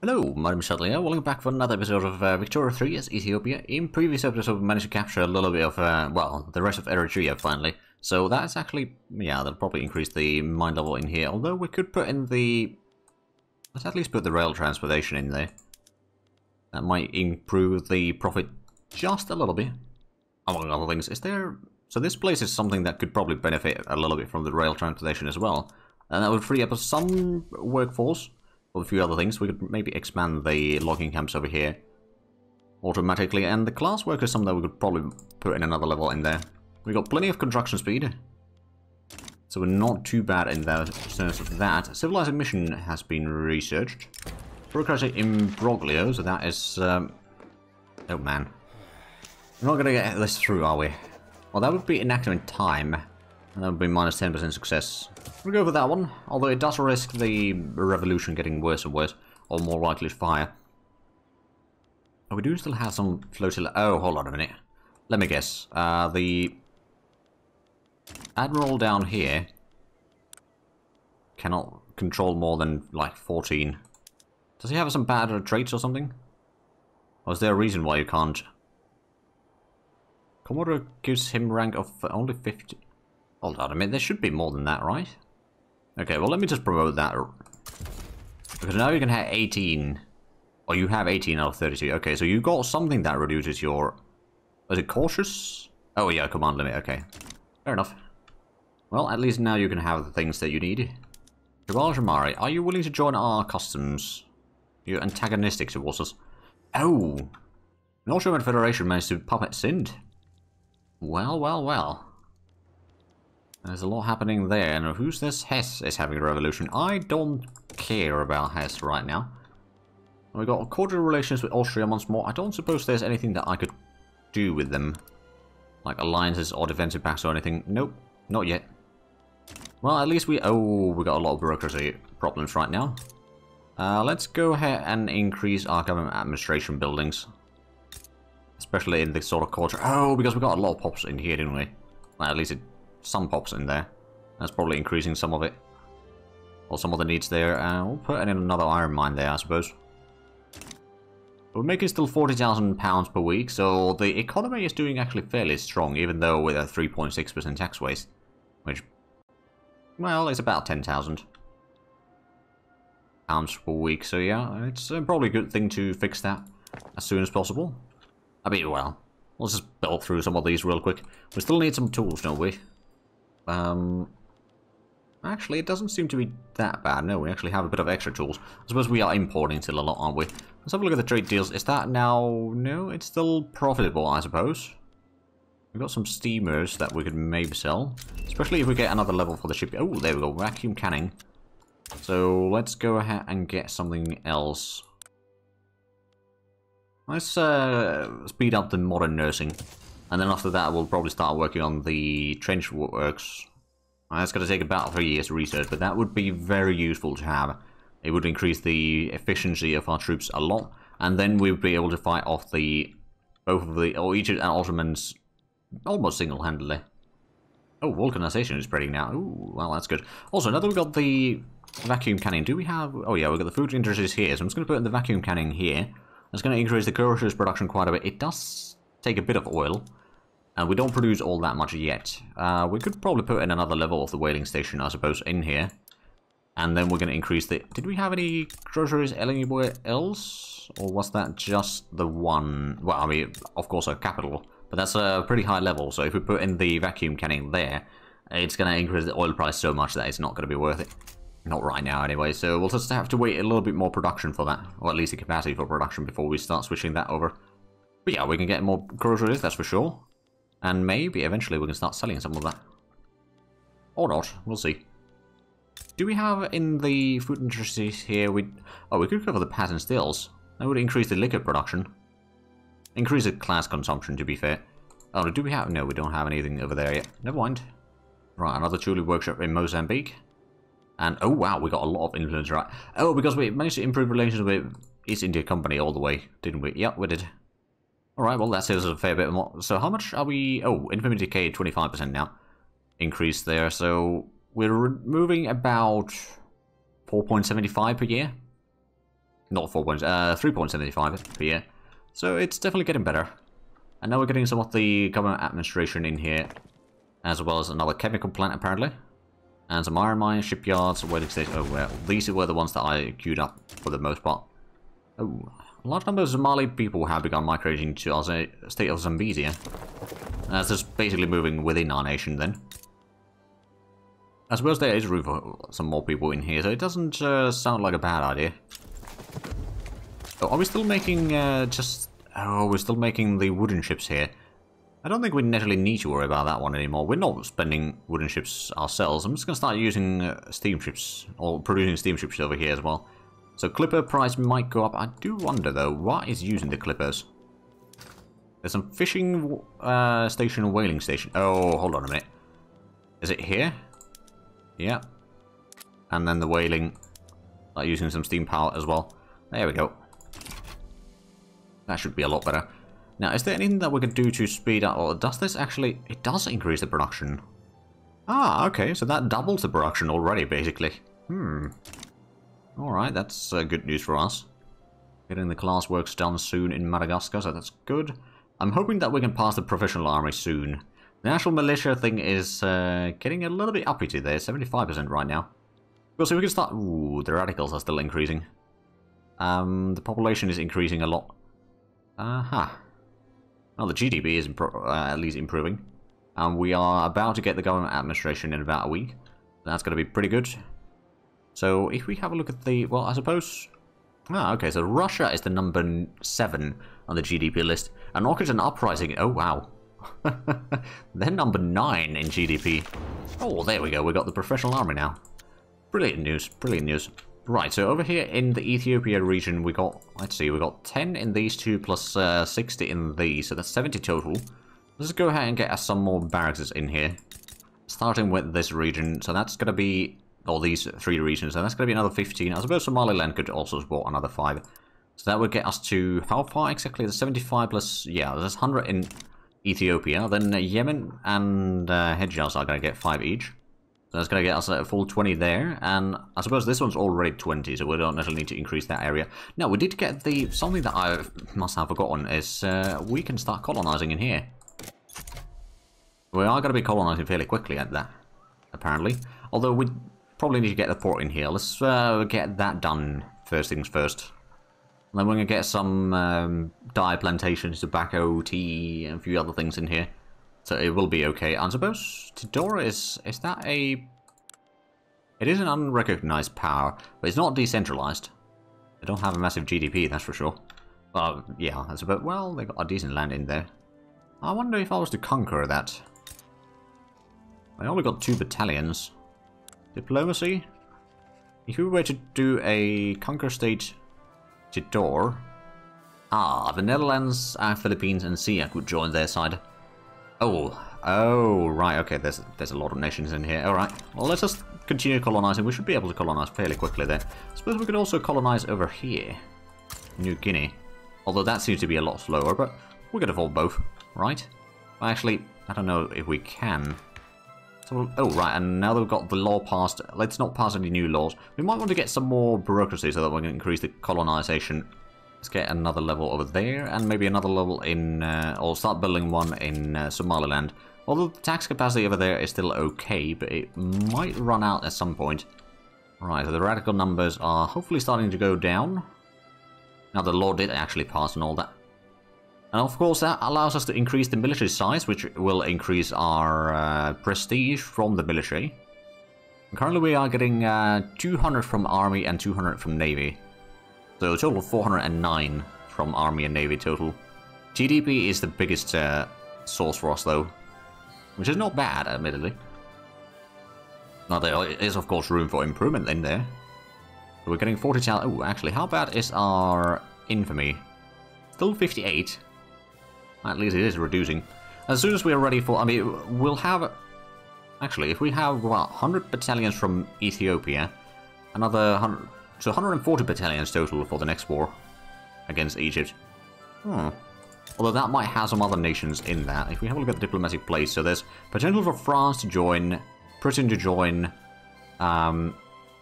Hello, my name is Shuttle here. Welcome back for another episode of Victoria 3 as Ethiopia. In previous episodes, we managed to capture a little bit of, well, the rest of Eritrea finally. So that's actually, yeah, that'll probably increase the mine level in here. Although we could put in the, let's at least put the rail transportation in there. That might improve the profit just a little bit. Among other things, is there, so this place is something that could probably benefit a little bit from the rail transportation as well. And that would free up some workforce. With a few other things, we could maybe expand the logging camps over here automatically, and the class work is something that we could probably put in another level in there. We got plenty of construction speed, so we're not too bad in that sense of that. Civilizing mission has been researched. Bureaucratic imbroglio, so that is oh man, we're not gonna get this through, are we? Well, that would be enactment time, and that would be minus 10% success. We'll go for that one, although it does risk the revolution getting worse and worse, or more likely to fire. Oh, we do still have some flotilla. Oh, hold on a minute. Let me guess. The Admiral down here cannot control more than, like, 14. Does he have some bad traits or something? Or is there a reason why you can't? Commodore gives him rank of only 50. Hold on a minute, there should be more than that, right? Okay, well, let me just promote that. Because now you can have 18. Or you have 18 out of 32. Okay, so you got something that reduces your... Was it cautious? Oh, yeah, command limit. Okay. Fair enough. Well, at least now you can have the things that you need. Jabal Jamari, are you willing to join our customs? You're antagonistic towards us. Oh! North German Federation managed to puppet Sind. Well, well, well. There's a lot happening there, and who's this? Hesse is having a revolution. I don't care about Hesse right now. We got cordial relations with Austria once more. I don't suppose there's anything that I could do with them. Like alliances or defensive pacts or anything. Nope, not yet. Well, at least we got a lot of bureaucracy problems right now. Let's go ahead and increase our government administration buildings. Especially in this sort of culture. Oh, because we got a lot of pops in here, didn't we? Well, at least some pops in there. That's probably increasing some of it. Or some of the needs there. We'll put in another iron mine there, I suppose. We're making still £40,000 per week, so the economy is doing actually fairly strong, even though with a 3.6% tax waste. Which, well, it's about £10,000 per week, so yeah, it's probably a good thing to fix that as soon as possible. I mean, well, let's just build through some of these real quick. We still need some tools, don't we? Actually, it doesn't seem to be that bad. No, we actually have a bit of extra tools. I suppose we are importing still a lot, aren't we? Let's have a look at the trade deals. Is that now... No, it's still profitable, I suppose. We've got some steamers that we could maybe sell. Especially if we get another level for the ship. Oh, there we go. Vacuum canning. So, let's go ahead and get something else. Let's speed up the modern nursing. And then after that, we'll probably start working on the trench works. That's going to take about 3 years to research, but that would be very useful to have. It would increase the efficiency of our troops a lot, and then we would be able to fight off both of the Egypt and Ottomans almost single-handedly. Oh, vulcanization is spreading now. Ooh, well, that's good. Also, now that we've got the vacuum canning, do we have... Oh yeah, we've got the food industries here, so I'm just going to put in the vacuum canning here. That's going to increase the groceries production quite a bit. It does take a bit of oil. And we don't produce all that much yet. We could probably put in another level of the whaling station, I suppose, in here. And then we're going to increase the... Did we have any groceries anywhere else? Or was that just the one? Well, I mean, of course, a capital. But that's a pretty high level. So if we put in the vacuum canning there, it's going to increase the oil price so much that it's not going to be worth it. Not right now, anyway. So we'll just have to wait a little bit more production for that. Or at least the capacity for production before we start switching that over. But yeah, we can get more groceries, that's for sure. And maybe eventually we can start selling some of that. Or not, we'll see. Do we have in the food industries here, we could cover the patent stills. That would increase the liquor production. Increase the class consumption, to be fair. Oh, do we have... No, we don't have anything over there yet. Never mind. Right, another Chuli workshop in Mozambique. And, oh wow, we got a lot of influence, right? Oh, because we managed to improve relations with East India Company all the way, didn't we? Yep, we did. Alright, well, that saves a fair bit more. So how much are we... Oh, infamy decay, 25% now. Increase there, so... We're removing about 4.75 per year. Not 4 points, 3.75 per year. So it's definitely getting better. And now we're getting some of the government administration in here, as well as another chemical plant apparently. And some iron mines, shipyards, waiting station. Oh, well, these were the ones that I queued up for the most part. Oh, a large number of Somali people have begun migrating to our state of Zambezia. That's just basically moving within our nation then. I suppose there is room for some more people in here, so it doesn't sound like a bad idea. Oh, are we still making Oh, we're still making the wooden ships here. I don't think we necessarily need to worry about that one anymore. We're not spending wooden ships ourselves. I'm just going to start using steamships, or producing steamships over here as well. So clipper price might go up. I do wonder though, what is using the clippers? There's some fishing station and whaling station. Oh, hold on a minute. Is it here? Yeah. And then the whaling, like using some steam power as well. There we go. That should be a lot better. Now, is there anything that we can do to speed up, or does this actually... It does increase the production. Ah, okay, so that doubles the production already, basically. Alright, that's good news for us. Getting the class works done soon in Madagascar, so that's good. I'm hoping that we can pass the professional army soon. The national militia thing is getting a little bit uppity there, 75% right now. Well, so we can start... Ooh, the radicals are still increasing. The population is increasing a lot. Well, the GDP is at least improving. And we are about to get the government administration in about a week. That's going to be pretty good. So, if we have a look at the... Well, I suppose... Ah, okay, so Russia is the number 7 on the GDP list. And Occupation Uprising... Oh, wow. They're number 9 in GDP. Oh, there we go. We got the professional army now. Brilliant news. Brilliant news. Right, so over here in the Ethiopia region, we got, let's see, we got 10 in these two plus 60 in these, so that's 70 total. Let's go ahead and get us some more barracks in here. Starting with this region, so that's going to be, or these 3 regions, so that's going to be another 15. I suppose Somaliland could also support another 5. So that would get us to, how far exactly? The 75 plus, yeah, there's 100 in Ethiopia. Then Yemen and Hejaz are going to get 5 each. So that's going to get us a full 20 there, and I suppose this one's already 20, so we don't necessarily need to increase that area. Now, we did get the... Something that I must have forgotten is we can start colonizing in here. We are going to be colonizing fairly quickly at that, apparently. Although we probably need to get the port in here. Let's get that done first things first. And then we're going to get some dye plantations, tobacco, tea, and a few other things in here. So it will be okay. I suppose Tidora is that a... It is an unrecognized power, but it's not decentralized. They don't have a massive GDP, that's for sure. Well, yeah, that's about... Well, they got a decent land in there. I wonder if I was to conquer that. I only got 2 battalions. Diplomacy? If we were to do a conquer state Tidor... Ah, the Netherlands, Philippines and SIAC would join their side. Oh, right, okay, there's a lot of nations in here. Alright, well, let's just continue colonizing. We should be able to colonize fairly quickly there. I suppose we could also colonize over here. New Guinea. Although that seems to be a lot slower, but we could afford both, right? Actually, I don't know if we can. So, oh, right, and now that we've got the law passed, let's not pass any new laws. We might want to get some more bureaucracy so that we can increase the colonization. Let's get another level over there, and maybe another level in, or start building one in Somaliland. Although the tax capacity over there is still okay, but it might run out at some point. Right, so the radical numbers are hopefully starting to go down. Now the law did actually pass and all that. And of course that allows us to increase the military size, which will increase our prestige from the military. And currently we are getting 200 from Army and 200 from Navy. So a total of 409 from Army and Navy total. GDP is the biggest source for us though, which is not bad, admittedly. Now there is of course room for improvement in there. So we're getting 40 talent. Oh, actually, how bad is our infamy? Still 58. At least it is reducing. As soon as we are ready for, I mean, we'll have... Actually, if we have, well, 100 battalions from Ethiopia, another 100... So 140 battalions total for the next war against Egypt. Although that might have some other nations in that. If we have a look at the diplomatic place, so there's potential for France to join, Britain to join,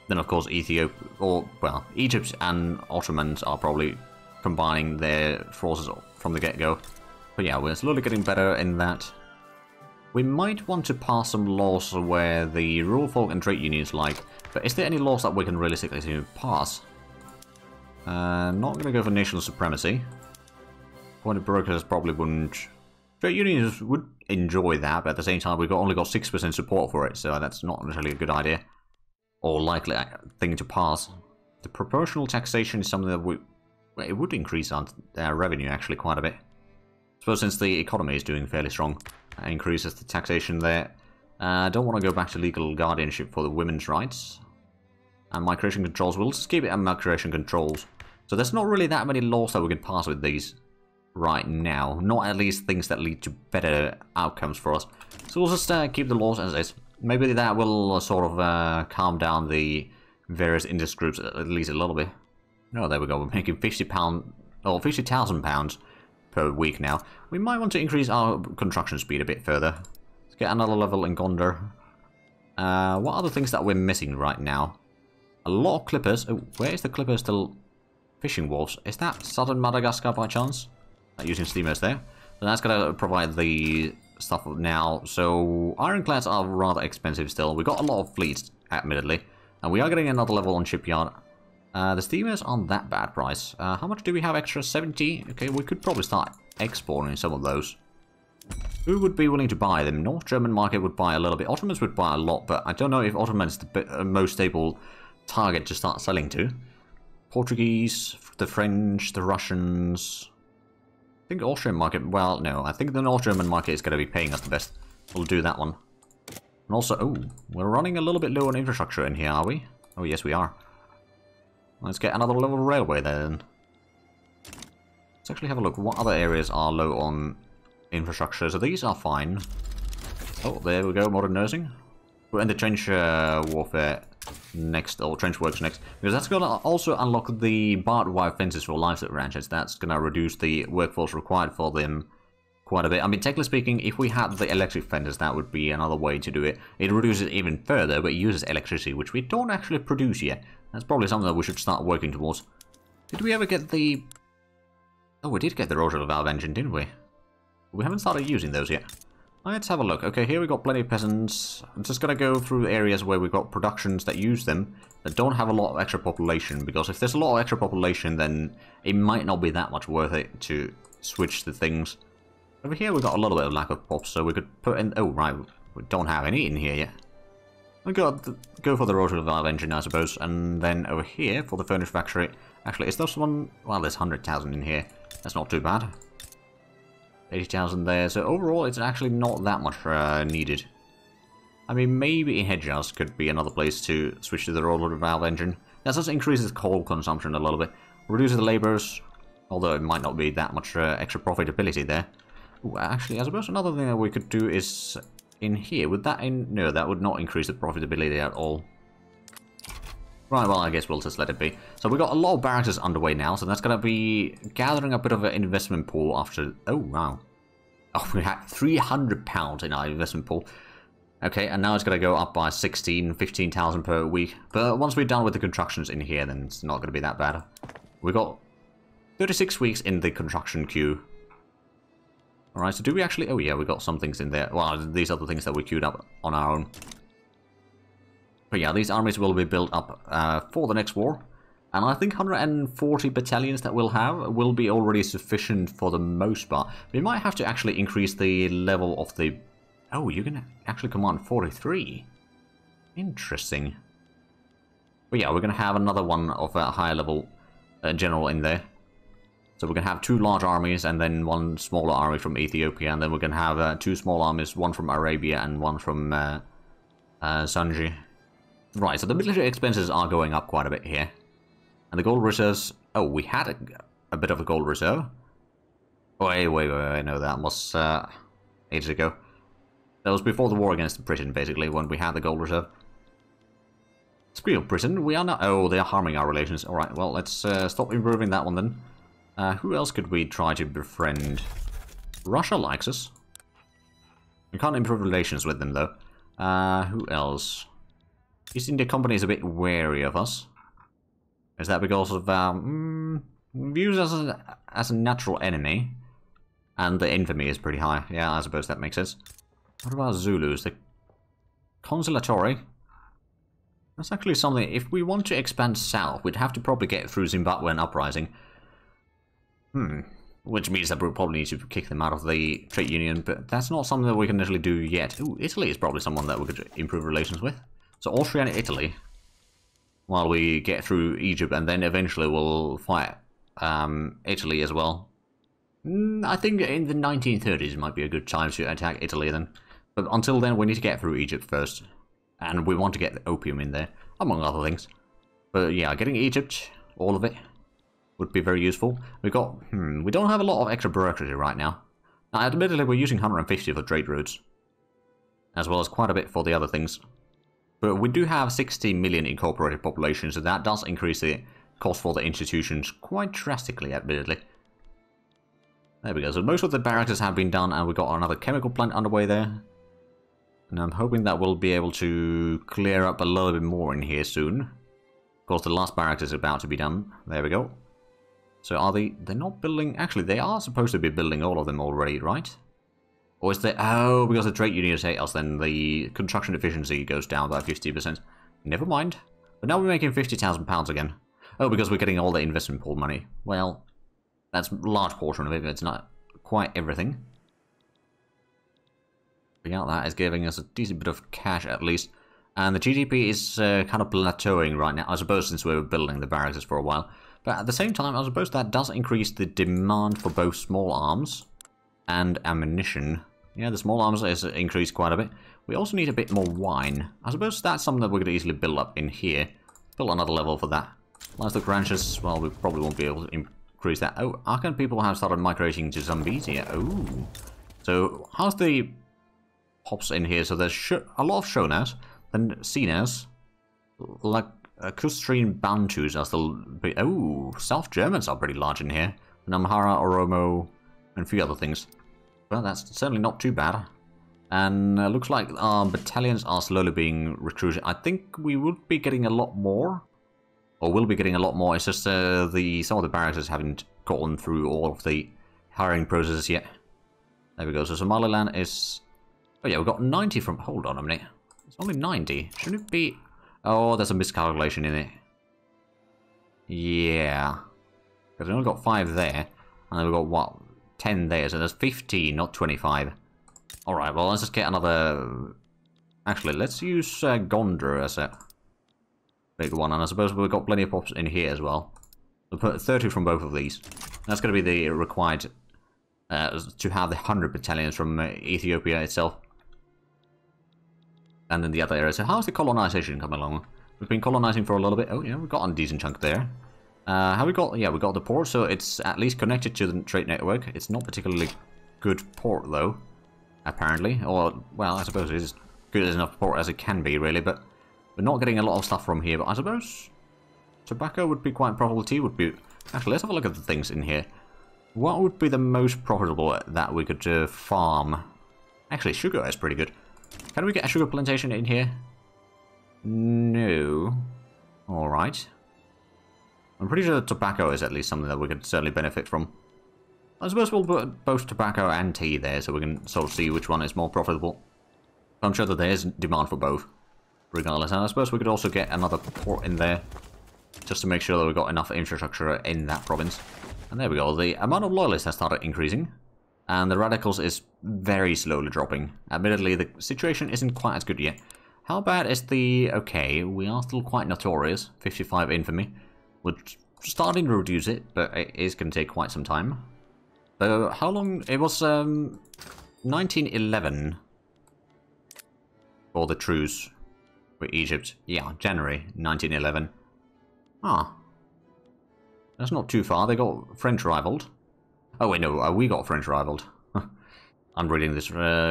Then of course Ethiopia, or well, Egypt and Ottomans are probably combining their forces from the get-go. But yeah, we're slowly getting better in that. We might want to pass some laws where the rural folk and trade unions like, but is there any laws that we can realistically pass? Not gonna go for national supremacy. Appointed brokers probably wouldn't. Trade unions would enjoy that, but at the same time we've only got 6% support for it, so that's not necessarily a good idea. Or likely thing to pass. The proportional taxation is something that it would increase our revenue actually quite a bit. I suppose since the economy is doing fairly strong, increases the taxation there. I don't want to go back to legal guardianship for the women's rights. And migration controls, we'll just keep it at migration controls. So there's not really that many laws that we can pass with these right now. Not at least things that lead to better outcomes for us. So we'll just keep the laws as is. Maybe that will sort of calm down the various industry groups at least a little bit. Oh, there we go. We're making £50,000 per week now. We might want to increase our construction speed a bit further. Let's get another level in Gondar. What other things that we're missing right now? A lot of clippers. Oh, where is the clipper still? Fishing wharves. Is that southern Madagascar by chance? Using steamers there. So that's going to provide the stuff now. So ironclads are rather expensive still. We've got a lot of fleets, admittedly. And we are getting another level on shipyard. The steamers aren't that bad price. How much do we have extra? 70? Okay, we could probably start exporting some of those. Who would be willing to buy them? North German market would buy a little bit. Ottomans would buy a lot, but I don't know if Ottomans is the most stable target to start selling to. Portuguese, the French, the Russians. I think Austrian market, well, no, I think the North German market is going to be paying us the best. We'll do that one. And also, oh, we're running a little bit low on infrastructure in here, are we? Oh, yes, we are. Let's get another level railway then. Let's actually have a look. What other areas are low on infrastructure? So these are fine. Oh, there we go, modern nursing. We're in the trench warfare next, or trench works next, because that's going to also unlock the barbed wire fences for livestock ranches. That's going to reduce the workforce required for them quite a bit. I mean, technically speaking, if we had the electric fences, that would be another way to do it. It reduces it even further, but it uses electricity, which we don't actually produce yet. That's probably something that we should start working towards. Did we ever get the... Oh, we did get the rotary valve engine, didn't we? We haven't started using those yet. Let's have a look. Okay, here we got plenty of peasants. I'm just gonna go through areas where we've got productions that use them, that don't have a lot of extra population, because if there's a lot of extra population, then it might not be that much worth it to switch the things. Over here we've got a little bit of lack of pops, so we could put in... Oh, right, we don't have any in here yet. We got go for the rotary valve engine, I suppose, and then over here for the furniture factory. Actually, is there one? Well, there's 100,000 in here. That's not too bad. 80,000 there. So overall, it's actually not that much needed. I mean, maybe in Hedgehouse could be another place to switch to the rotary valve engine. That just increases coal consumption a little bit, reduces the labours, although it might not be that much extra profitability there. Ooh, actually, I suppose another thing that we could do is in here. Would that no, that would not increase the profitability at all. Right, well, I guess we'll just let it be. So we got a lot of barracks underway now, so that's going to be gathering a bit of an investment pool after... Oh, wow. Oh, we had £300 in our investment pool. Okay, and now it's going to go up by 15,000 per week. But once we're done with the constructions in here, then it's not going to be that bad. We got 36 weeks in the construction queue. Alright, so do we actually... Oh yeah, we got some things in there. Well, these are the things that we queued up on our own. But yeah, these armies will be built up for the next war. And I think 140 battalions that we'll have will be already sufficient for the most part. We might have to actually increase the level of the... Oh, you can actually command 43. Interesting. But yeah, we're going to have another one of a higher level general in there. So we're going to have 2 large armies and then 1 smaller army from Ethiopia. And then we're going to have 2 small armies, 1 from Arabia and 1 from Sanji. Right, so the military expenses are going up quite a bit here. And the gold reserves... Oh, we had a bit of a gold reserve. Wait, no, that was ages ago. That was before the war against Britain, basically, when we had the gold reserve. Speaking of Britain, we are not... Oh, they are harming our relations. Alright, well, let's stop improving that one then. Who else could we try to befriend? Russia likes us. We can't improve relations with them, though. Who else? East India Company is a bit wary of us. Is that because of views as a natural enemy? And the infamy is pretty high. Yeah, I suppose that makes sense. What about Zulus? The Consolatory? That's actually something, if we want to expand south, we'd have to probably get through Zimbabwean uprising. Which means that we'll probably need to kick them out of the trade union, but that's not something that we can actually do yet. Ooh, Italy is probably someone that we could improve relations with. So Austria and Italy, while we get through Egypt, and then eventually we'll fight Italy as well. I think in the 1930s might be a good time to attack Italy then. But until then, we need to get through Egypt first. And we want to get the opium in there, among other things. But yeah, getting Egypt, all of it, would be very useful. We don't have a lot of extra bureaucracy right now. Now, admittedly, we're using 150 for trade routes, as well as quite a bit for the other things. But we do have 60 million incorporated population, so that does increase the cost for the institutions quite drastically, admittedly. There we go. So most of the barracks have been done, and we've got another chemical plant underway there. And I'm hoping that we'll be able to clear up a little bit more in here soon. Of course, the last barracks is about to be done. There we go. So are they're not building... Actually, they are supposed to be building all of them already, right? Or is there... Oh, because the trade unions hate us, then the construction efficiency goes down by 50%. Never mind. But now we're making £50,000 again. Oh, because we're getting all the investment pool money. Well, that's a large portion of it, but it's not quite everything. But that is giving us a decent bit of cash at least. And the GDP is kind of plateauing right now, I suppose, since we were building the barracks for a while. But at the same time, I suppose that does increase the demand for both small arms and ammunition. Yeah, the small arms is increased quite a bit. We also need a bit more wine. I suppose that's something that we could easily build up in here. Build another level for that. Livestock ranches, well, we probably won't be able to increase that. Oh, Arkan people have started migrating to Zambezia. Oh. So, how's the hops in here? So there's a lot of Shonas, then Sinas, like Kustrine Bantus are still big. Oh, South Germans are pretty large in here. And Amhara, Oromo, and a few other things. Well, that's certainly not too bad. And looks like our battalions are slowly being recruited. I think we would be getting a lot more. Or will be getting a lot more. It's just some of the barracks haven't gotten through all of the hiring processes yet. There we go. So Somaliland is... Oh yeah, we've got 90 from... Hold on a minute. It's only 90. Shouldn't it be... Oh, there's a miscalculation in it. Yeah. Because we only got 5 there. And then we've got, what, 10 there. So there's 15, not 25. Alright, well, let's just get another... Actually, let's use Gondor as a big one. And I suppose we've got plenty of pops in here as well. We'll put 30 from both of these. That's going to be the required... to have the 100 battalions from Ethiopia itself. And then the other areas. So how's the colonization coming along? We've been colonizing for a little bit. Oh yeah, we've got a decent chunk there. Have we got... Yeah, we got the port, so it's at least connected to the trade network. It's not particularly good port, though, apparently. Or, well, I suppose it is good enough port as it can be, really, but we're not getting a lot of stuff from here. But I suppose tobacco would be quite profitable. Tea would be... Actually, let's have a look at the things in here. What would be the most profitable that we could farm? Actually, sugar is pretty good. Can we get a sugar plantation in here? No. Alright. I'm pretty sure tobacco is at least something that we could certainly benefit from. I suppose we'll put both tobacco and tea there so we can sort of see which one is more profitable. I'm sure that there is demand for both, regardless. And I suppose we could also get another port in there, just to make sure that we've got enough infrastructure in that province. And there we go. The amount of loyalists has started increasing, and the radicals is very slowly dropping. Admittedly, the situation isn't quite as good yet. How bad is the... Okay, we are still quite notorious. 55 infamy. We're starting to reduce it, but it is going to take quite some time. So, how long... It was 1911 for the truce with Egypt. Yeah, January 1911. Ah. That's not too far. They got French rivaled. Oh, wait, no. We got French rivaled. I'm reading this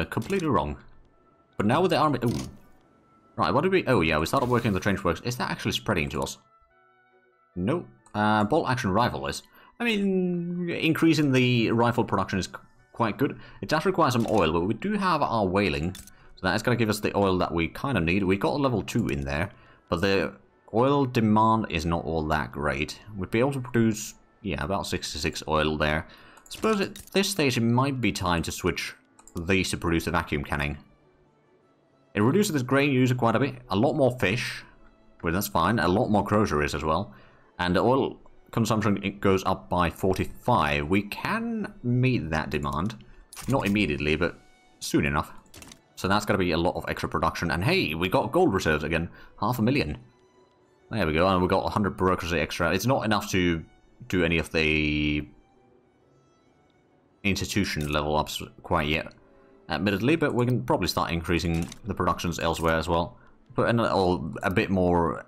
completely wrong. But now with the army... Ooh. Right, what did we... Oh, yeah, we started working on the trench works. Is that actually spreading to us? No. Bolt action rifle is. I mean, increasing the rifle production is quite good. It does require some oil, but we do have our whaling. So that is going to give us the oil that we kind of need. We got a level 2 in there. But the oil demand is not all that great. We'd be able to produce, yeah, about 66 oil there. I suppose at this stage it might be time to switch these to produce the vacuum canning. It reduces the grain use quite a bit, a lot more fish, well that's fine, a lot more groceries as well. And the oil consumption, it goes up by 45. We can meet that demand. Not immediately, but soon enough. So that's going to be a lot of extra production. And hey, we got gold reserves again. 500,000. There we go. And we got 100 bureaucracy extra. It's not enough to do any of the institution level ups quite yet, admittedly. But we can probably start increasing the productions elsewhere as well. Put in a bit more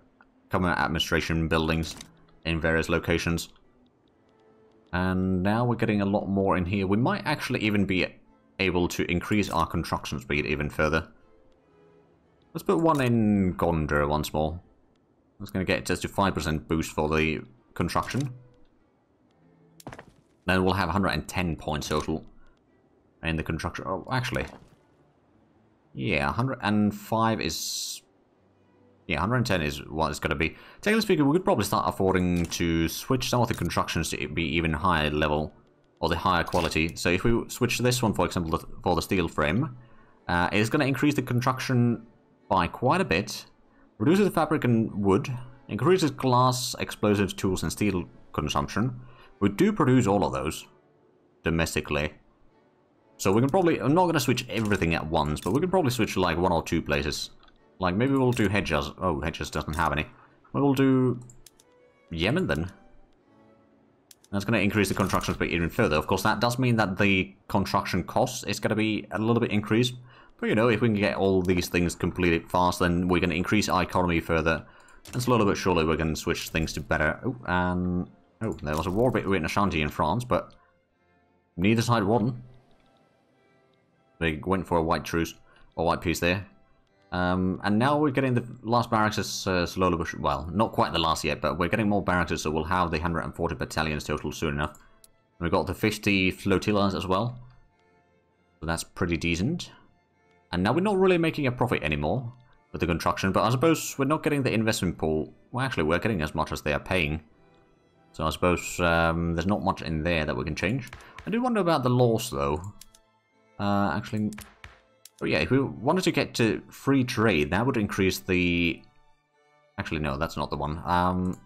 common administration buildings in various locations. And now we're getting a lot more in here. We might actually even be able to increase our construction speed even further. Let's put one in Gondor once more. That's going to get us to 5% boost for the construction. Then we'll have 110 points total in the construction. Oh, actually. Yeah, 105 is... Yeah, 110 is what it's going to be. Technically speaking, we could probably start affording to switch some of the constructions to be even higher level, or the higher quality. So if we switch this one, for example, for the steel frame, it's going to increase the construction by quite a bit, reduces the fabric and wood, increases glass, explosives, tools, and steel consumption. We do produce all of those domestically. So we can probably, I'm not going to switch everything at once, but we can probably switch like 1 or 2 places. Like, maybe we'll do Hedges. Oh, Hedges doesn't have any. We'll do Yemen then. That's going to increase the construction speed even further. Of course, that does mean that the construction cost is going to be a little bit increased. But, you know, if we can get all these things completed fast, then we can increase our economy further. And slowly but surely we can switch things to better. Oh, and... Oh, there was a war between Ashanti and France, but neither side won. They went for a white truce, or white peace there. And now we're getting the last barracks slowly but well, not quite the last yet, but we're getting more barracks, so we'll have the 140 battalions total soon enough. We've got the 50 flotillas as well. So that's pretty decent. And now we're not really making a profit anymore with the construction, but I suppose we're not getting the investment pool. Well, actually, we're getting as much as they are paying. So I suppose there's not much in there that we can change. I do wonder about the laws, though. Actually... Oh yeah, if we wanted to get to free trade, that would increase the... Actually, no, that's not the one.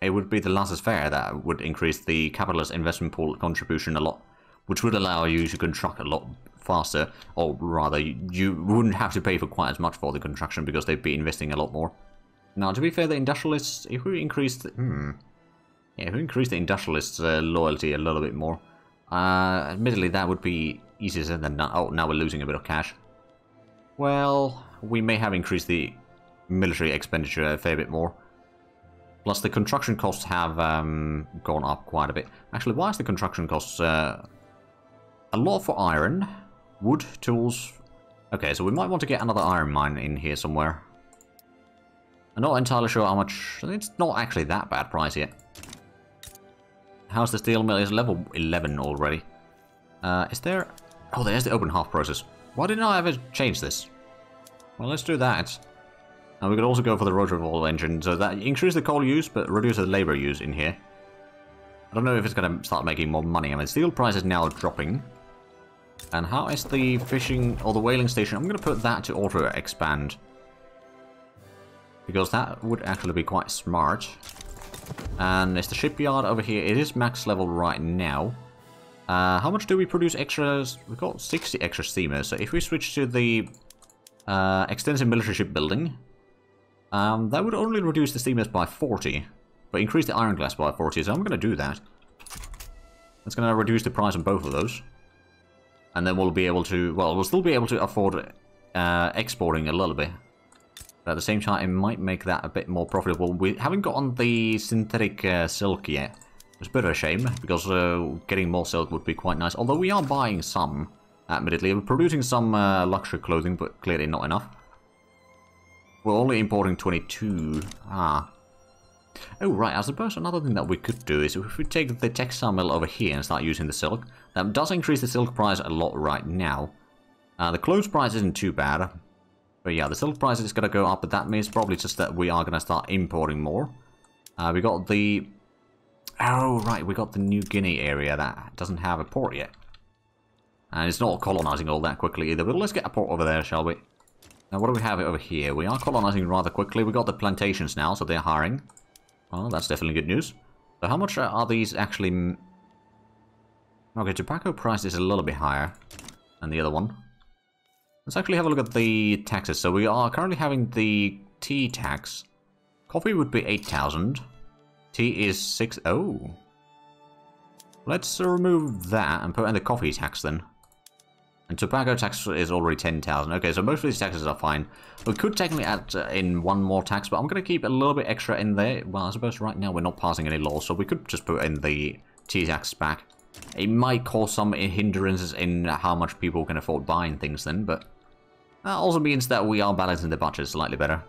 It would be the laissez-faire that would increase the capitalist investment pool contribution a lot, which would allow you to construct a lot faster, or rather, you wouldn't have to pay for quite as much for the construction because they'd be investing a lot more. Now, to be fair, the industrialists, if we increase the... Yeah, if we increase the industrialists' loyalty a little bit more, admittedly, that would be easier said than done. Oh, now we're losing a bit of cash. Well, we may have increased the military expenditure a fair bit more. Plus, the construction costs have gone up quite a bit. Actually, why is the construction costs a lot for iron, wood, tools? Okay, so we might want to get another iron mine in here somewhere. I'm not entirely sure how much... It's not actually that bad price yet. How's the steel mill? Is level 11 already. Is there... Oh, there's the open half process. Why didn't I ever change this? Well, let's do that. And we could also go for the rotary valve engine, so that increases the coal use, but reduce the labor use in here. I don't know if it's going to start making more money. I mean, steel price is now dropping. And how is the fishing or the whaling station? I'm going to put that to auto expand. Because that would actually be quite smart. And it's the shipyard over here. It is max level right now. How much do we produce extras? We've got 60 extra steamers. So if we switch to the extensive military shipbuilding, that would only reduce the steamers by 40, but increase the iron glass by 40. So I'm going to do that. That's going to reduce the price on both of those. And then we'll be able to, well, we'll still be able to afford exporting a little bit. But at the same time, it might make that a bit more profitable. We haven't gotten the synthetic silk yet. It's a bit of a shame, because getting more silk would be quite nice. Although we are buying some, admittedly. We're producing some luxury clothing, but clearly not enough. We're only importing 22. Ah. Oh, right. I suppose another thing that we could do is if we take the textile mill over here and start using the silk. That does increase the silk price a lot right now. The clothes price isn't too bad. But yeah, the silk price is going to go up, but that means probably just that we are going to start importing more. We got the... Oh, right, we got the New Guinea area that doesn't have a port yet. And it's not colonizing all that quickly either, but let's get a port over there, shall we? Now, what do we have over here? We are colonizing rather quickly. We got the plantations now, so they're hiring. Well, that's definitely good news. So how much are these actually... Okay, tobacco price is a little bit higher than the other one. Let's actually have a look at the taxes. So we are currently having the tea tax. Coffee would be 8,000. Tea is 6... Oh. Let's remove that and put in the coffee tax then. And tobacco tax is already 10,000. Okay, so most of these taxes are fine. We could technically add in one more tax, but I'm going to keep a little bit extra in there. Well, I suppose right now we're not passing any laws, so we could just put in the tea tax back. It might cause some hindrances in how much people can afford buying things then, but that also means that we are balancing the budget slightly better.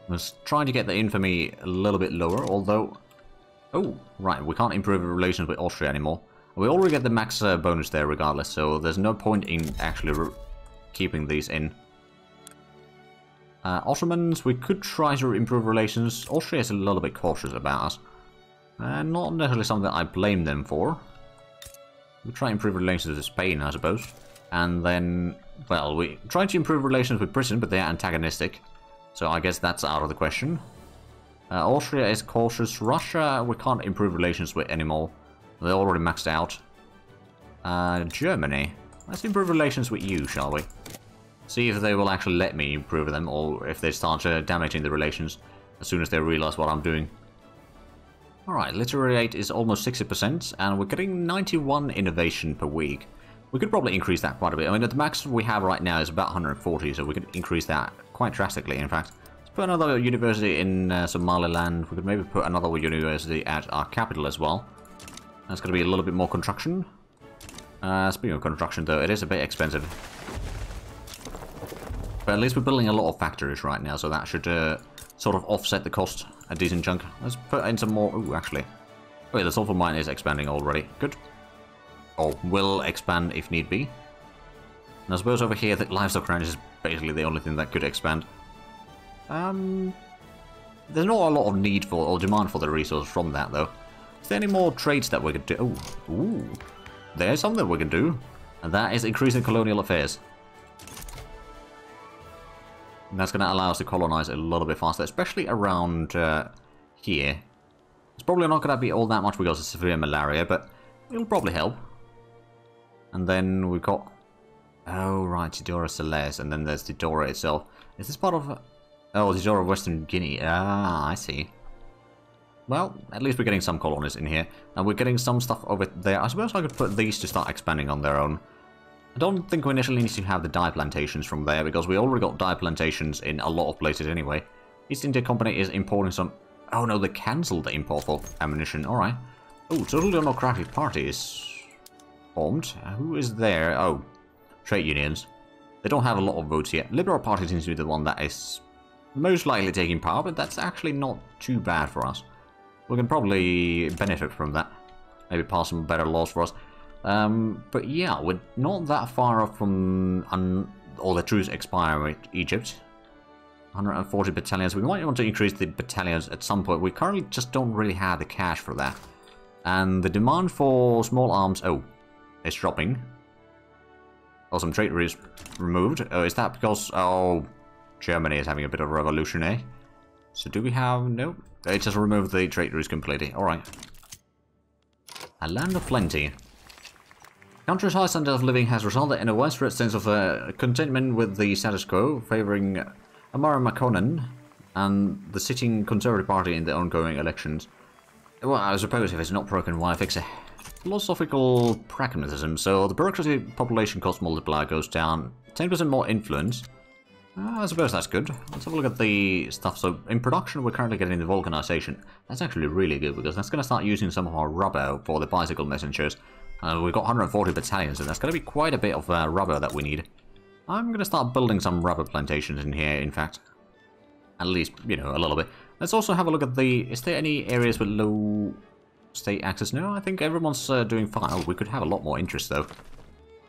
I was trying to get the infamy a little bit lower, although... Oh, right, we can't improve relations with Austria anymore. We already get the max bonus there regardless, so there's no point in actually keeping these in. Ottomans, we could try to improve relations. Austria is a little bit cautious about us. Not necessarily something that I blame them for. We'll try to improve relations with Spain, I suppose. And then, well, we try to improve relations with Britain, but they're antagonistic. So I guess that's out of the question. Austria is cautious. Russia, we can't improve relations with anymore. They're already maxed out. Germany. Let's improve relations with you, shall we? See if they will actually let me improve them, or if they start damaging the relations as soon as they realize what I'm doing. Alright, literary rate is almost 60%, and we're getting 91 innovation per week. We could probably increase that quite a bit. I mean, the max we have right now is about 140, so we could increase that quite drastically, in fact. Let's put another university in Somaliland. We could maybe put another university at our capital as well. That's going to be a little bit more construction. Speaking of construction, though, it is a bit expensive. But at least we're building a lot of factories right now, so that should sort of offset the cost a decent chunk. Let's put in some more... Ooh, actually. Wait, the sulfur mine is expanding already. Good. Or will expand if need be. And I suppose over here, the livestock ranch is basically the only thing that could expand. There's not a lot of need for or demand for the resource from that, though. Is there any more trades that we could do? Ooh, there's something we can do. And that is increasing colonial affairs. And that's going to allow us to colonize a little bit faster, especially around here. It's probably not going to be all that much because of severe malaria, but it'll probably help. And then we've got... Oh, right, Tidora Celeste, and then there's Tidora itself. Is this part of... Oh, Tidora Western Guinea. Ah, I see. Well, at least we're getting some colonies in here. And we're getting some stuff over there. I suppose I could put these to start expanding on their own. I don't think we initially need to have the dye plantations from there, because we already got dye plantations in a lot of places anyway. East India Company is importing some... Oh no, they cancelled the import for ammunition. Alright. Oh, Total Democratic Party is formed. Who is there? Oh, trade unions. They don't have a lot of votes yet. Liberal Party seems to be the one that is most likely taking power, but that's actually not too bad for us. We can probably benefit from that. Maybe pass some better laws for us. But yeah, we're not that far off from all the truce expire with Egypt. 140 battalions. We might want to increase the battalions at some point. We currently just don't really have the cash for that. And the demand for small arms... Oh, it's dropping. Oh, some trade routes removed. Oh, is that because... Oh, Germany is having a bit of a revolution, eh? So do we have... No. It just removed the trade routes completely. Alright. A land of plenty. Country's high standard of living has resulted in a widespread sense of contentment with the status quo, favouring Amara Makonnen and the sitting Conservative Party in the ongoing elections. Well, I suppose if it's not broken, why fix it? Philosophical pragmatism. So the bureaucracy population cost multiplier goes down. 10% more influence. I suppose that's good. Let's have a look at the stuff. So in production, we're currently getting the vulcanization. That's actually really good, because that's going to start using some of our rubber for the bicycle messengers. We've got 140 battalions, and that's going to be quite a bit of rubber that we need. I'm going to start building some rubber plantations in here, in fact. At least, you know, a little bit. Let's also have a look at the... Is there any areas with low state access? No, I think everyone's doing fine. Oh, we could have a lot more interest, though.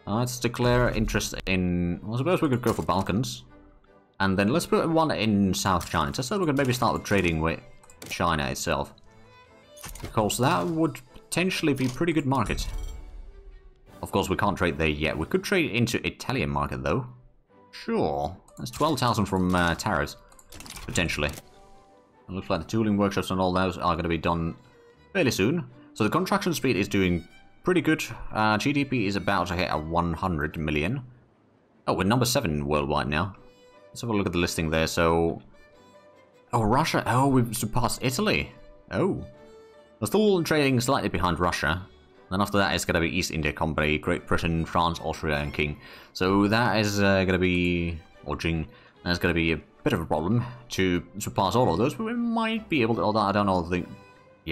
Let's declare interest in... Well, I suppose we could go for Balkans. And then let's put one in South China. Just so we could maybe start with trading with China itself. Because that would potentially be a pretty good market. Of course, we can't trade there yet. We could trade into Italian market, though. Sure. That's 12,000 from tariffs, potentially. It looks like the tooling workshops and all those are going to be done fairly soon. So the construction speed is doing pretty good. GDP is about to hit a 100 million. Oh, we're number 7 worldwide now. Let's have a look at the listing there. So, oh, Russia. Oh, we've surpassed Italy. Oh. We're still trading slightly behind Russia. Then after that, it's going to be East India Company, Great Britain, France, Austria, and King. So that is going to be, or Jing, that's going to be a bit of a problem to surpass all of those, but we might be able to, although I don't know,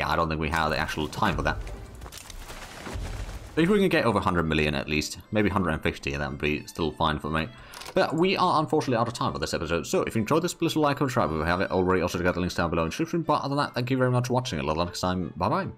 I don't think we have the actual time for that. But if we can get over 100 million at least, maybe 150, that would be still fine for me. But we are unfortunately out of time for this episode, so if you enjoyed this, please like and subscribe if you haven't already. Also, got the links down below in the description, but other than that, thank you very much for watching. Until next time, bye-bye.